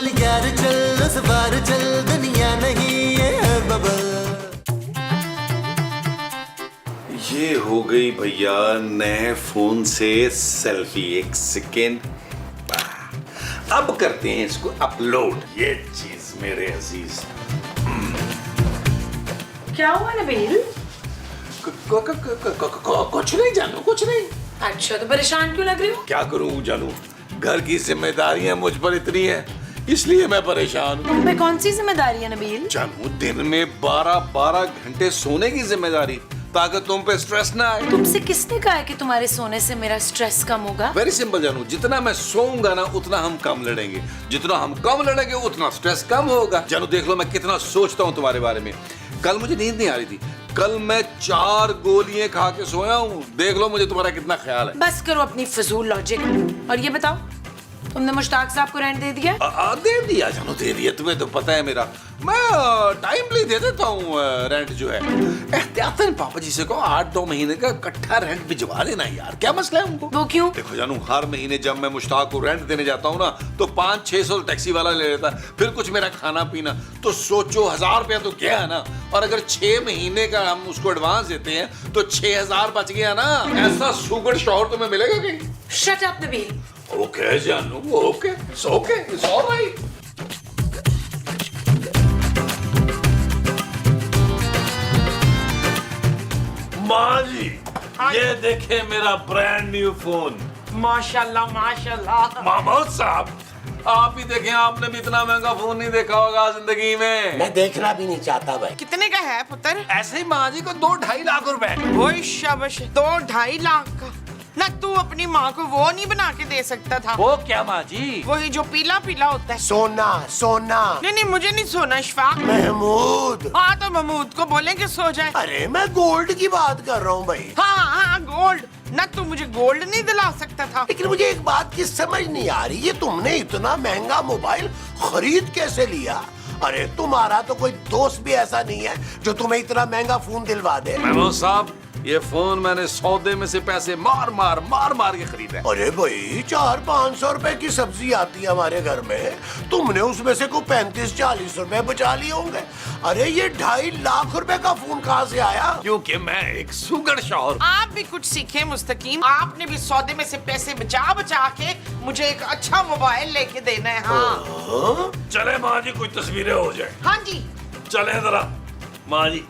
चल यार चल, उस बार चल, दुनिया नहीं ये है बबल। ये हो गई भैया नए फोन से सेल्फी। एक सेकेंड, अब करते हैं इसको अपलोड। ये चीज मेरे अजीज। क्या हुआ नबील? कुछ नहीं जानू, कुछ नहीं। अच्छा, तो परेशान क्यों लग रही हो? क्या करूं जानू, घर की जिम्मेदारियां मुझ पर इतनी है, इसलिए मैं परेशान हूँ। तुम पे कौन सी जिम्मेदारी है नबील? जानू, दिन में 12-12 घंटे सोने की जिम्मेदारी, ताकि तुम पे स्ट्रेस ना आए। तुमसे किसने कहा है कि तुम्हारे सोने से मेरा स्ट्रेस कम होगा? वेरी सिंपल जानू, जितना मैं सोऊंगा ना उतना हम कम लड़ेंगे, जितना हम कम लड़ेंगे उतना स्ट्रेस कम होगा। जानू देख लो मैं कितना सोचता हूँ तुम्हारे बारे में। कल मुझे नींद नहीं आ रही थी, कल मैं 4 गोलियां खा के सोया हूँ। देख लो मुझे तुम्हारा कितना ख्याल है। बस करो अपनी फजूल लॉजिक। और ये बताओ, तुमने मुश्ताक साहब को रेंट दे दिया? दे दिया जानू, दे दिया। तुम्हें तो पता है मेरा, मैं टाइमली दे देता हूँ रेंट जो है। एहतियातन पापा जी से कहो 8-9 महीने का इकट्ठा रेंट भिजवा देना यार। क्या मसला है उनको? वो क्यों? देखो जानू, हर महीने जब मैं मुश्ताक को रेंट देने जाता हूँ ना तो 500-600 टैक्सी वाला ले लेता है, फिर कुछ मेरा खाना पीना। तो सोचो 1000 रुपया तो क्या है ना। और अगर 6 महीने का हम उसको एडवांस देते हैं तो 6000 बच गया ना। ऐसा सुगर शौहर तुम्हें मिलेगा कहीं? Shut up Nabeel. ओके जानू, okay, it's okay, it's alright. माँ जी, ये देखे मेरा ब्रांड न्यू फोन। माशाल्लाह माशाल्लाह। महमूद साहब, आप ही देखें, आपने भी इतना महंगा फोन नहीं देखा होगा जिंदगी में। मैं देखना भी नहीं चाहता भाई। कितने का है पुत्र? ऐसे ही माँ जी को 2-2.5 लाख रुपए। वही शाबाश, 2-2.5 लाख का ना। तू अपनी माँ को वो नहीं बना के दे सकता था? वो क्या माँ जी? वही जो पीला पीला होता है। सोना सोना। नहीं नहीं, मुझे नहीं सोना इशफाक। महमूद। हाँ तो महमूद को बोलें कि सो जाए। अरे मैं गोल्ड की बात कर रहा हूँ भाई। हाँ हाँ गोल्ड ना। तू मुझे गोल्ड नहीं दिला सकता था? लेकिन मुझे एक बात की समझ नहीं आ रही, ये तुमने इतना महंगा मोबाइल खरीद कैसे लिया? अरे तुम्हारा तो कोई दोस्त भी ऐसा नहीं है जो तुम्हें इतना महंगा फोन दिलवा दे। महमूद साहब, ये फोन मैंने सौदे में से पैसे मार मार के खरीदा है। अरे भाई 400-500 रुपए की सब्जी आती है हमारे घर में, तुमने उसमें से कोई 35-40 रुपए बचा लिए होंगे। अरे ये 2.5 लाख रुपए का फोन कहाँ से आया? क्योंकि मैं एक सुगर शौहर। आप भी कुछ सीखे मुस्तकीम। आपने भी सौदे में से पैसे बचा बचा के मुझे एक अच्छा मोबाइल लेके देना है। हाँ चले माँ जी, कुछ तस्वीरें हो जाए। हाँ जी चले जरा माँ जी।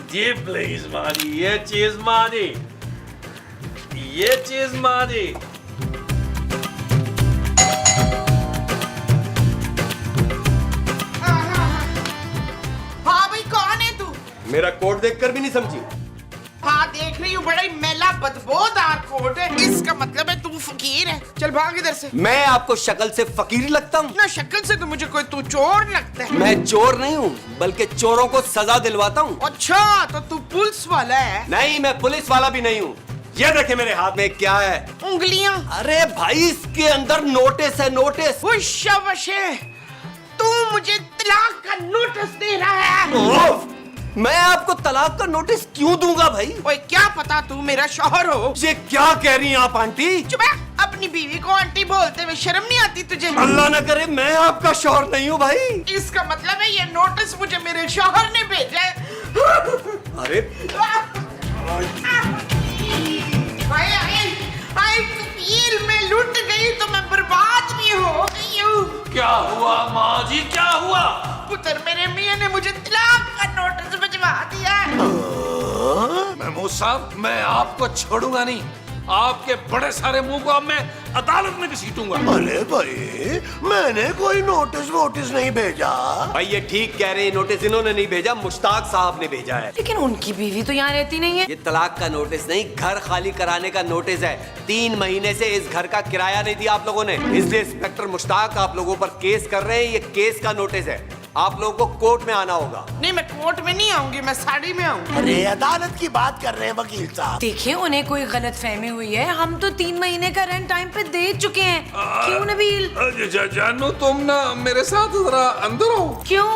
ये प्लीज माँ जी, ये चीज माँ जी, ये चीज माँ जी। हाँ भाई, कौन है तू? मेरा कोट देखकर भी नहीं समझी? हाँ देख रही हूँ, बड़ा ही मैला बदबूदार कोट है। इसका मतलब है तू फकीर है। चल भाग इधर से। मैं आपको शक्ल से फकीर लगता हूँ? ना शक्ल से तो मुझे कोई तू चोर लगता है। मैं चोर नहीं हूँ, बल्कि चोरों को सजा दिलवाता हूँ। अच्छा, तो तू पुलिस वाला है? नहीं, मैं पुलिस वाला भी नहीं हूँ। ये देखे मेरे हाथ में क्या है? उंगलियां। अरे भाई, इसके अंदर नोटिस है, नोटिस। शाबाश है, तू मुझे तलाक का नोटिस दे रहा है। मैं आपको तलाक का नोटिस क्यों दूंगा भाई? ओए क्या पता तू मेरा शौहर हो। ये क्या कह रही हैं आप आंटी? चुप है, अपनी बीवी को आंटी बोलते हुए शर्म नहीं आती तुझे? अल्लाह न करे मैं आपका शौहर नहीं हूँ भाई। इसका मतलब है ये नोटिस मुझे मेरे शौहर ने भेजा है। अरे कफील में लुट गई तो मैं बर्बाद भी हो गई हूँ। क्या हुआ माँ जी, क्या हुआ? पुत्र, मेरे मियाँ ने मुझे तलाक का नोटिस भिजवा दिया। महमूद साहब, मैं आपको छोड़ूंगा नहीं। आपके बड़े सारे मुंह को अब मैं अदालत में घसीटूंगा। अरे भाई, मैंने कोई नोटिस वोटिस नहीं भेजा। भाई ये ठीक कह रहे हैं, नोटिस इन्होंने नहीं भेजा, मुश्ताक साहब ने भेजा है। लेकिन उनकी बीवी तो यहाँ रहती नहीं है। ये तलाक का नोटिस नहीं, घर खाली कराने का नोटिस है। 3 महीने से इस घर का किराया नहीं दिया आप लोगों ने, इसलिए इंस्पेक्टर मुश्ताक आप लोगों पर केस कर रहे हैं। ये केस का नोटिस है, आप लोगों को कोर्ट में आना होगा। नहीं, मैं कोर्ट में नहीं आऊंगी, मैं साड़ी में आऊंगी। अरे अदालत की बात कर रहे हैं वकील साहब। देखिए, उन्हें कोई गलत फहमी हुई है। हम तो 3 महीने का रेंट टाइम पे दे चुके हैं। क्यों नबील? जानू, तुम ना मेरे साथ जरा अंदर आओ। क्यों?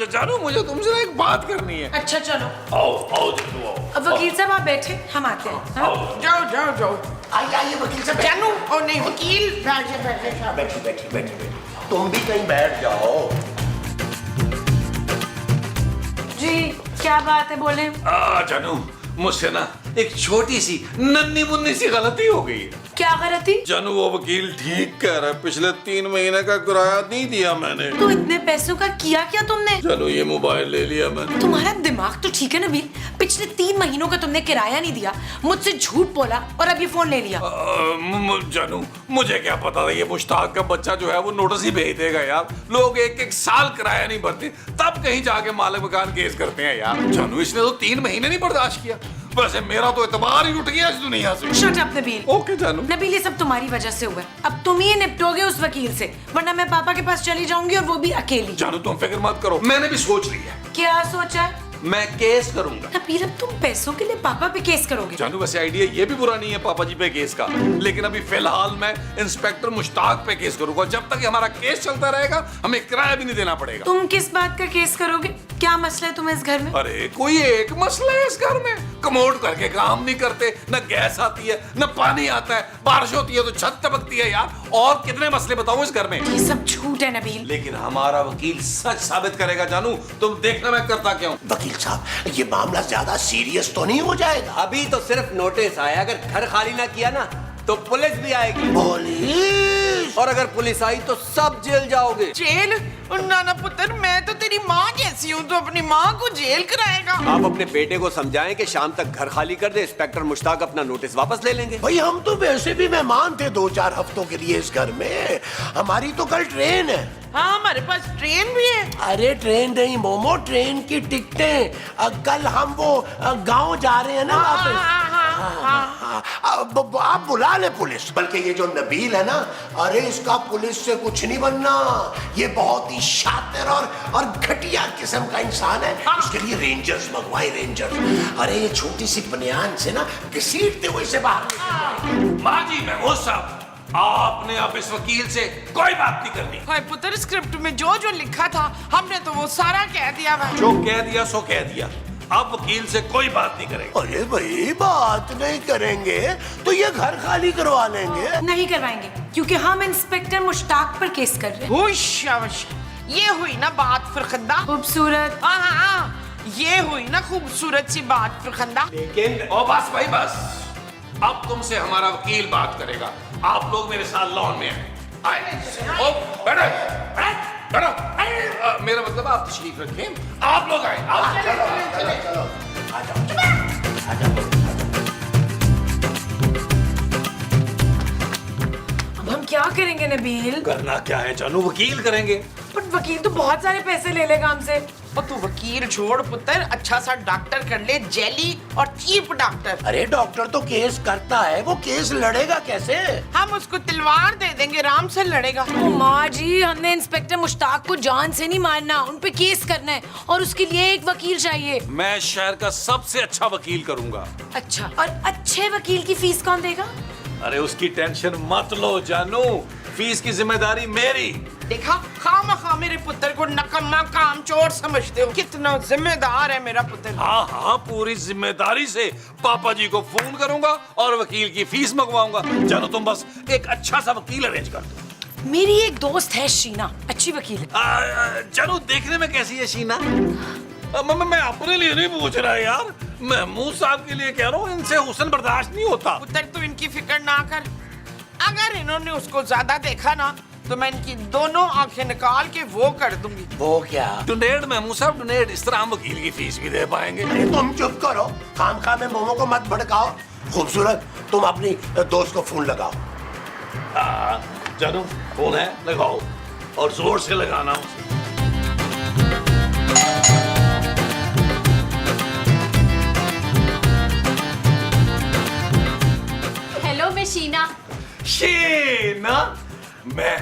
जानू, मुझे तुमसे ना एक बात करनी है। अच्छा चलो। आओ आओ जानू, आओ। अब वकील साहब आप बैठे, हम आते हैं। हाँ? जाओ जाओ जाओ। आइए आइए वकील साहब। जानू, ओ नहीं वकील, बैठे बैठे। बैठी बैठी बैठी बैठी। तुम भी कहीं बैठ जाओ। जी क्या बात है, बोले। जानू, मुझसे ना एक छोटी सी नन्ही मुन्नी सी गलती हो गई है। क्या गलती? जानू, वो वकील ठीक कह रहा है, पिछले 3 महीने का किराया नहीं दिया मैंने। तो इतने पैसों का किया क्या तुमने? जानू, ये मोबाइल ले लिया मैंने। तुम्हारा दिमाग तो ठीक है नबील, पिछले 3 महीनों का तुमने किराया नहीं दिया, मुझसे झूठ बोला और अब ये फोन ले लिया। जानू, मुझे क्या पता था ये मुश्ताक का बच्चा जो है वो नोटिस ही भेज देगा यार। लोग 1-1 साल किराया नहीं भरते, तब कहीं जाके मालिक मकान केस करते हैं यार। जानू, इसने तो 3 महीने नहीं बर्दाश्त किया। वैसे मेरा तो एतबार ही उठ गया इस दुनिया से। Shut up Nabeel. ओके जानू। नबील, ये सब तुम्हारी वजह से हुआ है। अब तुम ही निपटोगे उस वकील से, वरना मैं पापा के पास चली जाऊंगी और वो भी अकेली। जानू, तुम फिक्र मत करो, मैंने भी सोच लिया है। क्या सोचा है? मैं केस करूंगा। नबील, अब तुम पैसों के लिए पापा पे केस करोगे? जानू, वैसे आइडिया ये भी बुरा नहीं है पापा जी पे केस का, लेकिन अभी फिलहाल मैं इंस्पेक्टर मुश्ताक पे केस करूंगा। जब तक हमारा केस चलता रहेगा हमें किराया भी नहीं देना पड़ेगा। तुम किस बात का केस करोगे? क्या मसला है तुम्हें इस घर में? अरे कोई एक मसला है इस घर में। कमोड करके काम नहीं करते, न गैस आती है, न पानी आता है, बारिश होती है तो छत टपकती है यार। और कितने मसले बताऊं इस घर में। ये सब झूठ है नबील। लेकिन हमारा वकील सच साबित करेगा जानू, तुम देखना मैं करता क्या हूं। वकील साहब, ये मामला ज्यादा सीरियस तो नहीं हो जाएगा? अभी तो सिर्फ नोटिस आया, अगर घर खाली ना किया ना तो पुलिस भी आएगी। पुलिस? और अगर पुलिस आई तो सब जेल जाओगे। जेल? नाना पुत्र, मैं तो तेरी माँ जैसी हूँ, तो अपनी माँ को जेल कराएगा? आप अपने बेटे को समझाएं कि शाम तक घर खाली कर दे, इंस्पेक्टर मुश्ताक अपना नोटिस वापस ले लेंगे। भाई हम तो वैसे भी मेहमान थे 2-4 हफ्तों के लिए इस घर में। हमारी तो कल ट्रेन है। हाँ, हमारे पास ट्रेन भी है। अरे ट्रेन नहीं मोमो, ट्रेन की टिकटें। कल हम वो गांव जा रहे हैं ना वापस। आप बुला ले पुलिस। बल्कि ये जो नबील है ना, अरे इसका पुलिस से कुछ नहीं बनना। ये बहुत ही शातिर और घटिया किस्म का इंसान है। इसके लिए रेंजर्स मंगवाए, रेंजर्स। अरे ये छोटी सी बनियान से ना घसीटते हुए इसे बाहर। माँ जी, महमूद साहब, आपने अब इस वकील से कोई बात नहीं करनी। हाय पुत्र, स्क्रिप्ट में जो जो लिखा था हमने तो वो सारा कह दिया भाई। जो कह दिया सो कह दिया। अब वकील से कोई बात नहीं करेगा। अरे भाई, बात नहीं करेंगे तो ये घर खाली करवा लेंगे। नहीं करवाएंगे, क्योंकि हम इंस्पेक्टर मुश्ताक पर केस कर रहे हैं। होश शाबाश। ये हुई ना बात फरखंदा। खूबसूरत। हाँ, ये हुई ना खूबसूरत सी बात फरखंदा। लेकिन ओ बस भाई बस, अब तुमसे हमारा वकील बात करेगा। आप लोग मेरे साथ लॉन में आए। ओ बैठो बैठो। मेरा मतलब आप तशरीफ रखें, आप लोग आए। चलो, आ जाओ। अब हम क्या करेंगे नबील? करना क्या है जानू, वकील करेंगे। पर वकील तो बहुत सारे पैसे ले लेगा हमसे। और तू वकील छोड़ पुत्र, अच्छा सा डॉक्टर कर ले, जेली और चीप डॉक्टर। अरे डॉक्टर तो केस करता है, वो केस लड़ेगा कैसे? हम उसको तलवार दे देंगे, आराम से लड़ेगा। ओ माँ जी, हमने इंस्पेक्टर मुश्ताक को जान से नहीं मारना, उन पे केस करना है और उसके लिए एक वकील चाहिए। मैं शहर का सबसे अच्छा वकील करूंगा। अच्छा, और अच्छे वकील की फीस कौन देगा? अरे उसकी टेंशन मत लो जानू, फीस की जिम्मेदारी मेरी। देखा, खामखा मेरे पुत्र को नकम्मा कामचोर समझते हो। कितना जिम्मेदार है मेरा पुत्र। हाँ हाँ, पूरी जिम्मेदारी से पापा जी को फोन करूंगा और वकील की फीस मंगवाऊंगा। जानो, तुम बस एक अच्छा सा वकील अरेंज कर दो। मेरी एक दोस्त है शीना, अच्छी वकील है। जानो, देखने में कैसी है शीना? मैं अपने लिए नहीं पूछ रहा यार, महमूद साहब के लिए कह रहा हूँ। इनसे हुस्न बर्दाश्त नहीं होता। पुत्र तू इनकी फिक्र ना कर। अगर इन्होंने उसको ज्यादा देखा ना तो मैं इनकी दोनों आंखें निकाल के वो कर दूंगी। वो क्या? डोनेट महमूद साहब, डोनेट। इस तरह हम वकील की फीस भी दे पाएंगे। अरे तुम चुप करो, खामखा में मोमो को मत भड़काओ। खूबसूरत, तुम अपनी दोस्त को फोन लगाओ। जानू, फोन है, लगाओ और जोर से लगाना उसे। हेलो, मैं शीना। शीना, मैं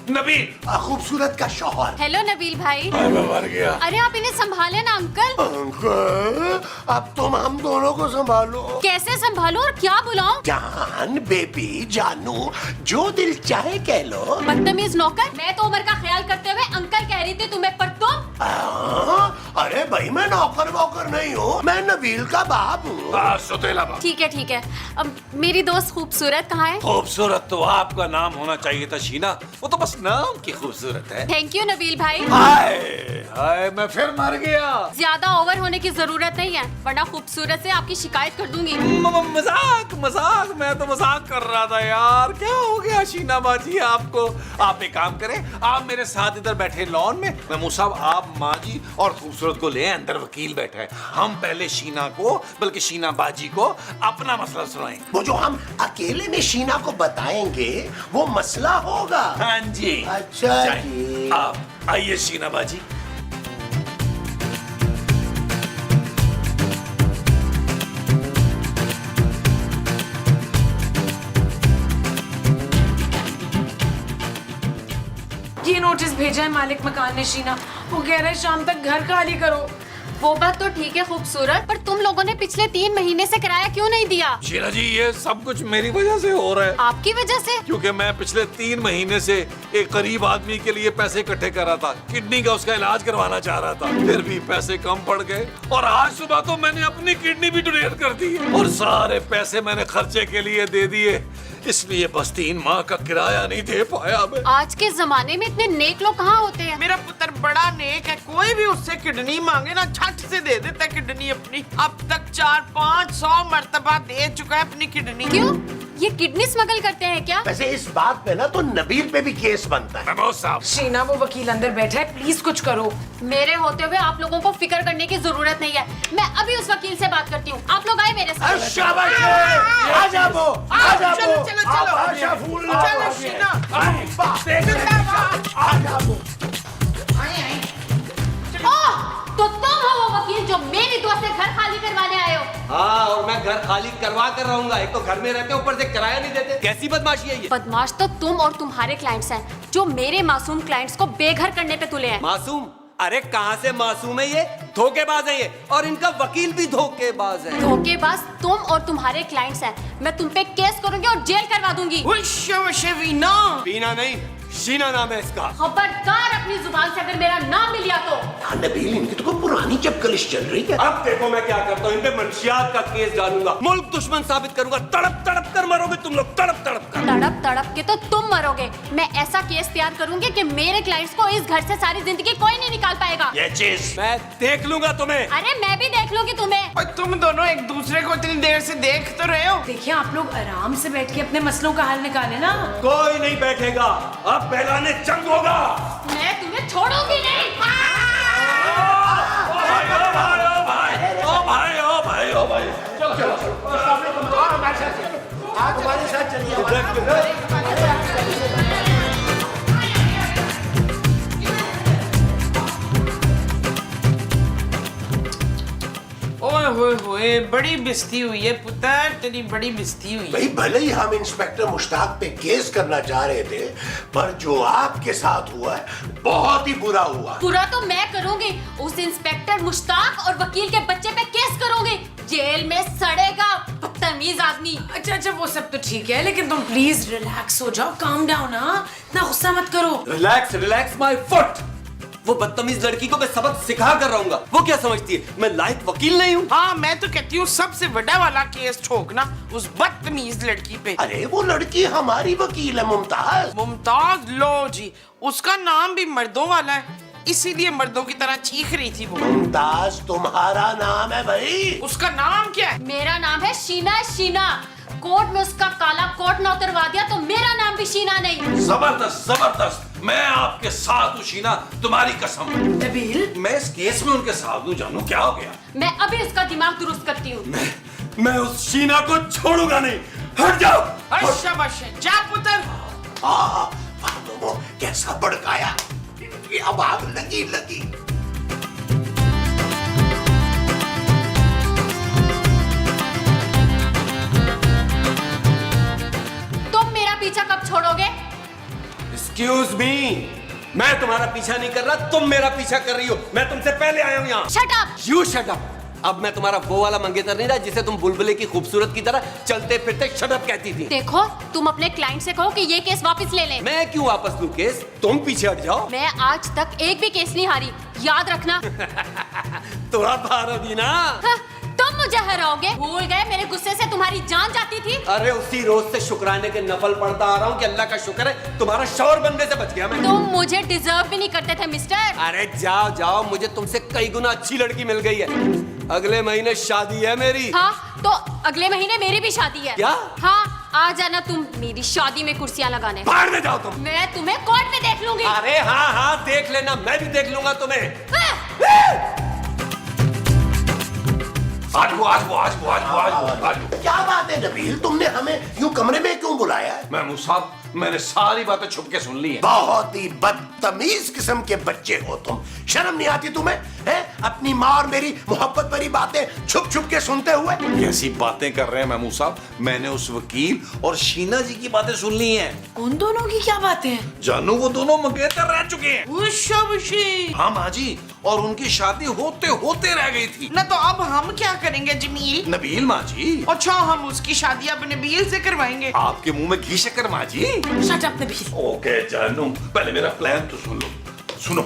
नबील, खूबसूरत का शौहर। हेलो नबील भाई। मैं मर गया। अरे आप इन्हें संभाले ना अंकल। अंकल, अब तुम हम दोनों को संभालो। कैसे संभालो और क्या बुलाऊं? जान, बेबी, जानू, जो दिल चाहे कह लो। बदतमीज नौकर। मैं तो उम्र का ख्याल करते हुए अंकल कह रही थी तुम्हें, पर तुम। अरे भाई, मैं नौकर वोकर नहीं हूँ, मैं नबील का बाप हूँ। सुतेला बाप। ठीक है। अब मेरी दोस्त खूबसूरत कहाँ है? खूबसूरत तो आपका नाम होना चाहिए था शीना, वो तो बस बस नाम की खूबसूरत है। थैंक यू नबील भाई। हाय हाय, मैं फिर मर गया। ज्यादा ओवर होने की जरूरत नहीं है, वरना खूबसूरत से आपकी शिकायत कर दूंगी। मजाक मजाक, मैं तो मजाक कर रहा था यार। क्या हो गया शीना बाजी आपको? आप एक काम करें, आप मेरे साथ इधर बैठे लॉन में। महमूद साहब, आप माँ जी और खूबसूरत को ले, अंदर वकील बैठा है। हम पहले शीना को, बल्कि शीना बाजी को अपना मसला सुनाएं। वो जो हम अकेले में शीना को बताएंगे वो मसला होगा। हाँ जी। अच्छा जाएं। जी। आप आइए शीना बाजी। ये नोटिस भेजा है मालिक मकान ने शीना। वो कह रहा है शाम तक घर खाली करो। वो बात तो ठीक है खूबसूरत, पर तुम लोगों ने पिछले 3 महीने से किराया क्यों नहीं दिया? शीना जी, ये सब कुछ मेरी वजह से हो रहा है। आपकी वजह से? क्योंकि मैं पिछले 3 महीने से एक गरीब आदमी के लिए पैसे इकट्ठे कर रहा था। किडनी का उसका इलाज करवाना चाह रहा था, फिर भी पैसे कम पड़ गए और आज सुबह तो मैंने अपनी किडनी भी डोनेट कर दी और सारे पैसे मैंने खर्चे के लिए दे दिए। इसलिए बस 3 माह का किराया नहीं दे पाया मैं। आज के जमाने में इतने नेक लोग कहाँ होते हैं? मेरा पुत्र बड़ा नेक है, कोई भी उससे किडनी मांगे ना झट से दे देता है किडनी अपनी। अब तक 400-500 मर्तबा दे चुका है अपनी किडनी। क्यों? ये किडनी स्मगल करते हैं क्या? वैसे इस बात पे ना तो नबील पे भी केस बनता है। महमूद साहब, शीना, वो वकील अंदर बैठा है, प्लीज कुछ करो। मेरे होते हुए आप लोगों को फिक्र करने की जरूरत नहीं है। मैं अभी उस वकील से बात करती हूँ। आप लोग आए मेरे साथ। शाबाश, आजा वो, आजा वो। चलो चलो आप चलो आशा फूल चलो शीना। आजा वो। तो तुम हो वो वकील जो मेरी दोस्त से घर खाली करवाने आए हो? हाँ, और मैं घर खाली करवा कर रहूंगा। एक तो घर में रहते, ऊपर से किराया नहीं देते। कैसी बदमाशी है ये? बदमाश तो तुम और तुम्हारे क्लाइंट्स हैं, जो मेरे मासूम क्लाइंट्स को बेघर करने पे तुले हैं। मासूम? अरे कहाँ से मासूम है ये? धोखेबाज है ये, और इनका वकील भी धोखेबाज है। धोखेबाज तुम और तुम्हारे क्लाइंट्स हैं। मैं तुम पे केस करूंगी और जेल करवा दूंगी। वीना, पीना नहीं, शीना नाम है इसका। खबरदार अपनी जुबान से अगर मेरा नाम भी लिया तो। हाँ, नबील, इनकी तो कोई पुरानी चपकलिश चल रही है। अब देखो मैं क्या करता हूँ, इन पे मंशियात का केस डालूंगा, मुल्क दुश्मन साबित करूंगा। तड़प तड़प कर मरोगे तुम लोग, तड़प तड़प कर। तड़प तड़प के तो तुम मरोगे। मैं ऐसा केस तैयार करूंगी कि मेरे क्लाइंट्स को इस घर से सारी जिंदगी कोई नहीं निकाल पाएगा। ये चीज मैं देख लूंगा तुम्हें। अरे मैं भी देख लूंगी तुम्हें। और तुम दोनों एक दूसरे को इतनी देर से देख तो रहे हो। देखिए, आप लोग आराम से बैठ के अपने मसलों का हल निकाले ना। कोई नहीं बैठेगा, अब पहलाने जंग होगा। मैं तुम्हें छोड़ूंगी नहीं। ओ भाई, आप हमारे साथ चलिए। ओए होए होए, बड़ी बेइज्जती हुई है पुत्र, तेरी बड़ी बेइज्जती हुई है। भाई, भले ही हम इंस्पेक्टर मुश्ताक पे केस करना चाह रहे थे, पर जो आपके साथ हुआ है बहुत ही बुरा हुआ। पूरा तो मैं करूंगी। उस इंस्पेक्टर मुश्ताक और वकील के बच्चे पे केस करूंगी। जेल में सड़ेगा बदतमीज आदमी। अच्छा, वो सब तो ठीक है, लेकिन तुम प्लीज रिलैक्स हो जाओ, काम डाउन। इतना गुस्सा मत करो। Relax relax my foot. वो बदतमीज लड़की को मैं सबक सिखा कर रहूंगा। वो क्या समझती है मैं लायक वकील नहीं हूँ? हाँ, मैं तो कहती हूँ सबसे बड़ा वाला केस ठोकना उस बदतमीज लड़की पे। अरे वो लड़की हमारी वकील है, मुमताज। मुमताज, लो जी, उसका नाम भी मर्दों वाला है, इसीलिए मर्दों की तरह चीख रही थी वो। मुमताज तुम्हारा नाम है भाई? उसका नाम क्या है? मेरा नाम है शीना। शीना कोर्ट में उसका काला कोट न उतरवा दिया तो मेरा नाम भी शीना नहीं। जबरदस्त जबरदस्त, मैं आपके साथ हूँ शीना, तुम्हारी कसम। नबील, मैं इस केस में उनके साथ हूँ। जानू क्या हो गया? मैं अभी उसका दिमाग दुरुस्त करती हूँ। मैं उस शीना को छोड़ूंगा नहीं। हट जाओ। शाबाश, जा पुत्र। वो कैसा भड़काया, अब आग लगी। तुम मेरा पीछा कब छोड़ोगे? एक्सक्यूज मी, मैं तुम्हारा पीछा नहीं कर रहा, तुम मेरा पीछा कर रही हो। मैं तुमसे पहले आया हूँ यहाँ। Shut up. You shut up. अब मैं तुम्हारा वो वाला मंगेतर नहीं रहा जिसे तुम बुलबुले की खूबसूरत की तरह चलते फिरते शट अप कहती थी। देखो, तुम अपने क्लाइंट से कहो कि ये केस वापस ले लें। मैं क्यों वापस लूं केस? तुम पीछे हट जाओ। मैं आज तक एक भी केस नहीं हारी, याद रखना। तो अब हारोगी ना? हाँ, तुम मुझे हराओगे? भूल गए मेरे गुस्से से तुम्हारी जान जाती थी? अरे उसी रोज से शुक्राने के नफल पढ़ता आ रहा हूँ कि अल्लाह का शुक्र है तुम्हारा शौहर बनने से बच गया मैं। तुम मुझे डिजर्व भी नहीं करते थे मिस्टर। अरे जाओ जाओ, मुझे तुमसे कई गुना अच्छी लड़की मिल गई है। अगले महीने शादी है मेरी। हाँ तो अगले महीने मेरी भी शादी है। क्या? हाँ आ जाना तुम मेरी शादी में कुर्सियां लगाने। बाहर में जाओ तुम। मैं तुम्हें कोर्ट में देख लूंगी। अरे हाँ हाँ देख लेना, मैं भी देख लूंगा तुम्हें। आज क्या बात है नबील, तुमने हमें यूं कमरे में क्यों बुलाया है? महमूद साहब, मैंने सारी बातें छुप के सुन ली हैं। बहुत ही बदतमीज किस्म के बच्चे हो तुम। शर्म नहीं आती तुम्हें? हैं? अपनी माँ और मेरी मोहब्बत भरी बातें छुप छुप के सुनते हुए। कैसी बातें कर रहे हैं महमूद साहब? मैंने उस वकील और शीना जी की बातें सुन ली हैं। उन दोनों की क्या बातें हैं? जानू वो दोनों मंगेतर रह चुके हैं। खुशी हाँ माँ जी, और उनकी शादी होते होते रह गई थी। ना तो अब हम क्या करेंगे जमील? नबील माँ जी। अच्छा हम उसकी शादी अब नबील से करवाएंगे। आपके मुंह में घी शक्कर माँ जी। Shut up Nabeel. ओके जानू, पहले मेरा प्लान तो सुन लो। सुनो,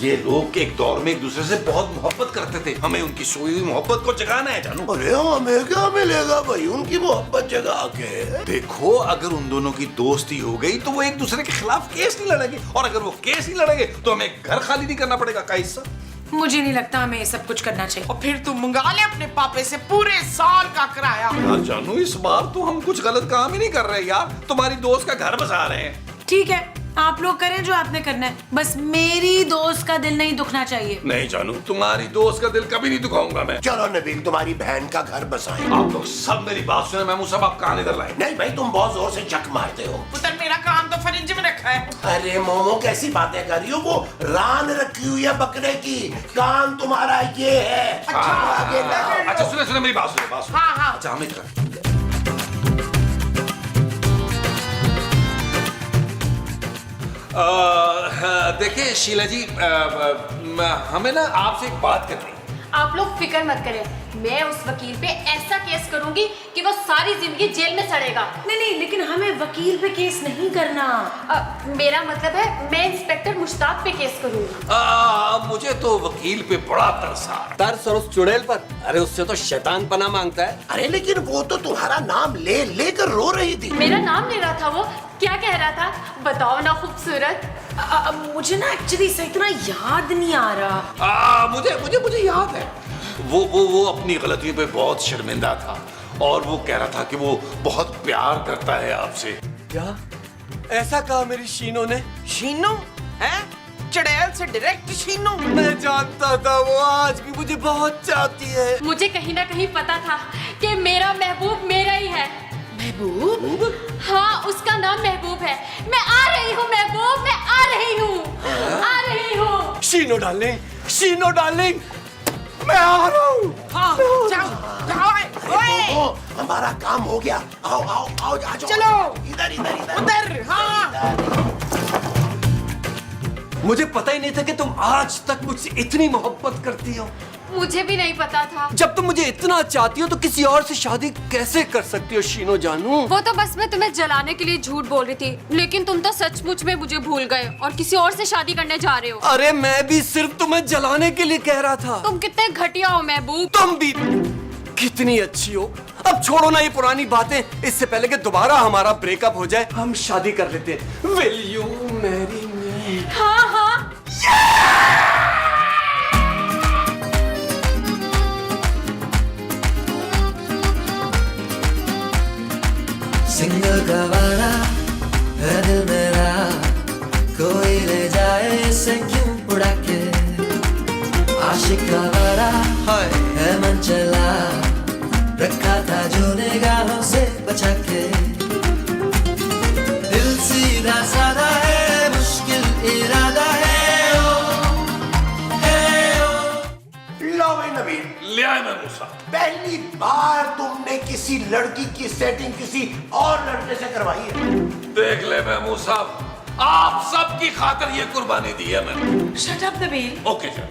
ये लोग एक दौर में एक दूसरे से बहुत मोहब्बत करते थे। हमें उनकी सोई हुई मोहब्बत को जगाना है जानू। अरे हमें क्या मिलेगा भाई उनकी मोहब्बत जगा के? देखो, अगर उन दोनों की दोस्ती हो गई तो वो एक दूसरे के खिलाफ केस नहीं लड़ेंगे, और अगर वो केस नहीं लड़ेंगे तो हमें घर खाली नहीं करना पड़ेगा का हिस्सा। मुझे नहीं लगता हमें ये सब कुछ करना चाहिए। और फिर तू मंगा ले अपने पापे से पूरे साल का किराया। यार जानू, इस बार तो हम कुछ गलत काम ही नहीं कर रहे यार, तुम्हारी दोस्त का घर बसा रहे हैं। ठीक है, आप लोग करें जो आपने करना है, बस मेरी दोस्त का दिल नहीं दुखना चाहिए। नहीं जानू, तुम्हारी दोस्त का दिल कभी नहीं दुखाऊंगा मैं। चलो नबील, तुम्हारी बहन का घर बसाएं। आप लोग सब मेरी बात सुने। महमूद साहब, आप कहां इधर लाए? नहीं भाई, तुम बहुत जोर से चक मारते हो। पुत्र मेरा काम तो फ्रिज में रखा है। अरे मोमो, कैसी बातें कर रही हो? वो रान रखी हुई है बकरे की, काम तुम्हारा ये है। अच्छा सुने सुने मेरी बात सुने। हाँ, हाँ। अच्छा हमें देखिए शीला जी, हमें ना आपसे एक बात करनी है। आप लोग फिक्र मत करें, मैं उस वकील पे ऐसा केस करूंगी कि वो सारी जिंदगी जेल में सड़ेगा। नहीं नहीं, लेकिन हमें वकील पे केस नहीं करना। मेरा मतलब है मैं इंस्पेक्टर मुश्ताक पे केस करूंगी। मुझे तो वकील पे बड़ा तरस आ रहा है। तरस और उस चुड़ैल पर? अरे उससे तो शैतान पना मांगता है। अरे लेकिन वो तो तुम्हारा नाम ले लेकर रो रही थी। मेरा नाम ले रहा था वो, क्या कह रहा था बताओ ना खूबसूरत। मुझे ना एक्चुअली सही इतना याद नहीं आ रहा। मुझे याद है, वो अपनी गलतियों पे बहुत शर्मिंदा था, और वो कह रहा था कि वो बहुत प्यार करता है आपसे। क्या ऐसा कहा मेरी शीनो ने? शीनो है? चड़ैल से डायरेक्ट शीनो? मैं जानता था वो आज भी मुझे बहुत चाहती है। मुझे कहीं ना कहीं पता था कि मेरा महबूब मेरा ही है। महबूब? हाँ, उसका नाम महबूब है। मैं आ रही हूँ महबूब, मैं आ रही हूँ, आ रही हूँ। शीनो डार्लिंग, मैं आ रहा हूँ। हाँ, जाओ। ओए, मोमो, हमारा काम हो गया। आओ आओ आओ, आ जाओ। चलो। इधर इधर इधर उधर। हाँ। मुझे पता ही नहीं था कि तुम आज तक मुझसे इतनी मोहब्बत करती हो। मुझे भी नहीं पता था। जब तुम मुझे इतना चाहती हो तो किसी और से शादी कैसे कर सकती हो शीनो जानू? वो तो बस मैं तुम्हें जलाने के लिए झूठ बोल रही थी, लेकिन तुम तो सचमुच में मुझे भूल गए और किसी और से शादी करने जा रहे हो। अरे मैं भी सिर्फ तुम्हें जलाने के लिए कह रहा था। तुम कितने घटिया हो महबूब। तुम भी कितनी अच्छी हो। अब छोड़ो ना ये पुरानी बातें, इससे पहले कि दोबारा हमारा ब्रेकअप हो जाए हम शादी कर लेते हैं। Will you marry me? हाँ हाँ। सिंगल गवारा है दिल मेरा, कोई ले जाए इसे क्यों उड़ा के। आशिक गवारा है मन चला, रखा था जो निगाहों से बचा के। दिल सीधा साधा है, मुश्किल इरादा है ओ, लो भाई नबील, ले आए महमूद साहब। पहली बार तुमने किसी लड़की की सेटिंग किसी और लड़के से करवाई है। देख ले महमूद साहब, आप सबकी खातिर ये कुर्बानी दी है मैंने। Shut up Nabeel. ओके चलो।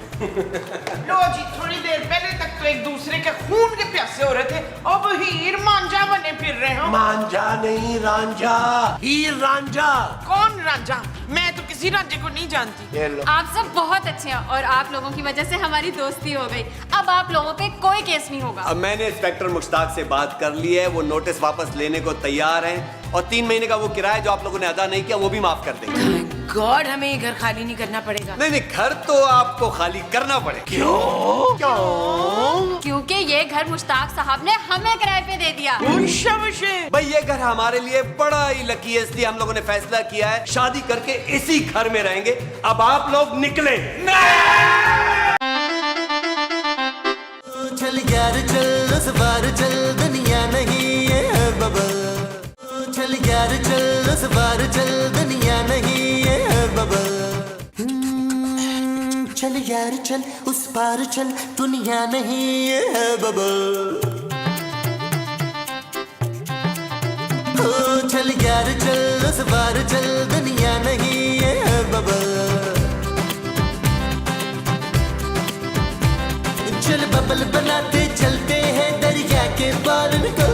लो जी, थोड़ी देर पहले तक तो एक दूसरे के खून के प्यासे हो रहे थे, अब हीर मांझा बने फिर रहे हो। मांझा नहीं रांझा, हीर रांझा। कौन रांझा? मैं तो किसी किसी राज्य को नहीं जानती। ये लो। आप सब बहुत अच्छे हैं और आप लोगों की वजह से हमारी दोस्ती हो गई। अब आप लोगों पे कोई केस नहीं होगा। अब मैंने इंस्पेक्टर मुश्ताक से बात कर ली है, वो नोटिस वापस लेने को तैयार हैं और 3 महीने का वो किराया जो आप लोगों ने अदा नहीं किया वो भी माफ कर देंगे। थैंक गॉड हमें ये घर खाली नहीं करना पड़ेगा। नहीं नहीं, घर तो आपको खाली करना पड़ेगा। क्योंकि ये घर मुश्ताक साहब ने हमें किराए पे दे दिया। भाई ये घर हमारे लिए बड़ा ही लकी है, इसलिए हम लोगों ने फैसला किया है शादी करके इसी घर में रहेंगे। अब आप लोग निकले। चल यार चल उस बार चल दुनिया नहीं है बबल। चल यार चल उस बार चल दुनिया नहीं है बबल। चल यार चल उस पार चल दुनिया नहीं है बबल। चल यार चल उस पार चल दुनिया नहीं है बबल। चल बबल बनाते चलते हैं दरिया के पार निकल।